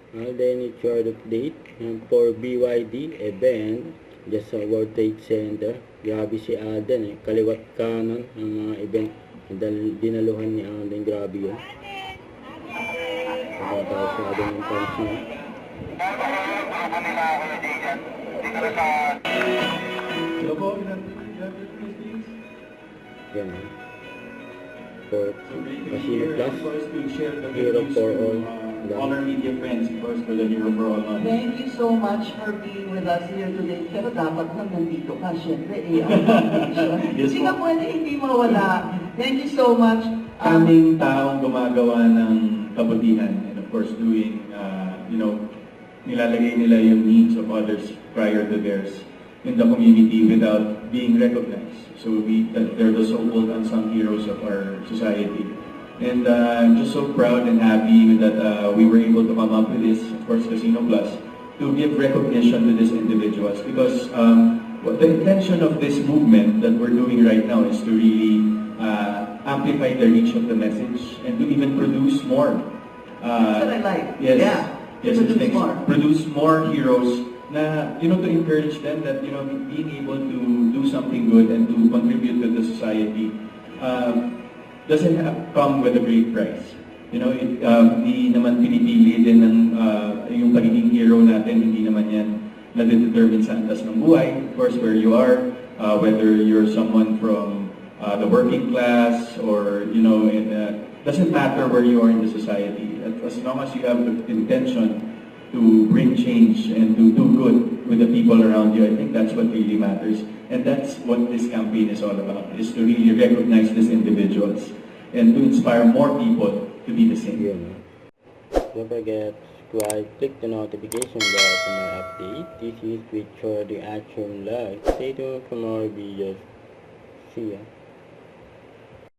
Then it's your update for BYD event just sa World Trade Center. Grabe si Alden kaliwat kanan ang mga event dinaluhan ni Alden. Grabe yun. Tayo sa Alden yung fans niya. Ganun. For Casino Plus, Hero for all our media friends, of course, for the Hero for All. Thank you so much for being with us here today. Pero dapat nang nandito ka, syempre, Yes, hindi ka pwede hindi mawala. Thank you so much. Kaming taong gumagawa ng kabutihan and of course doing, nilalagay nila yung needs of others prior to theirs in the community without being recognized. So they're the so-called unsung heroes of our society. And I'm just so proud and happy that we were able to come up with this, of course, Casino Plus, to give recognition to these individuals. Because the intention of this movement that we're doing right now is to really amplify the reach of the message and to even produce more. That's what I like. Yes, Yeah. yes, Produce more. produce more heroes. Na, to encourage them that, being able to do something good and to contribute to the society doesn't come with a great price. Hindi naman pinipili din ng yung pagiging hero natin, hindi naman yan na-determine sa antas ng buhay. Of course, where you are, whether you're someone from the working class or, doesn't matter where you are in the society. As long as you have the intention to bring change and to do good with the people around you, I think that's what really matters. And that's what this campaign is all about, is to really recognize these individuals and to inspire more people to be the same. Don't forget to subscribe, click the notification bell for my update. This is Victor the Action Live. Stay tuned for more videos. See ya.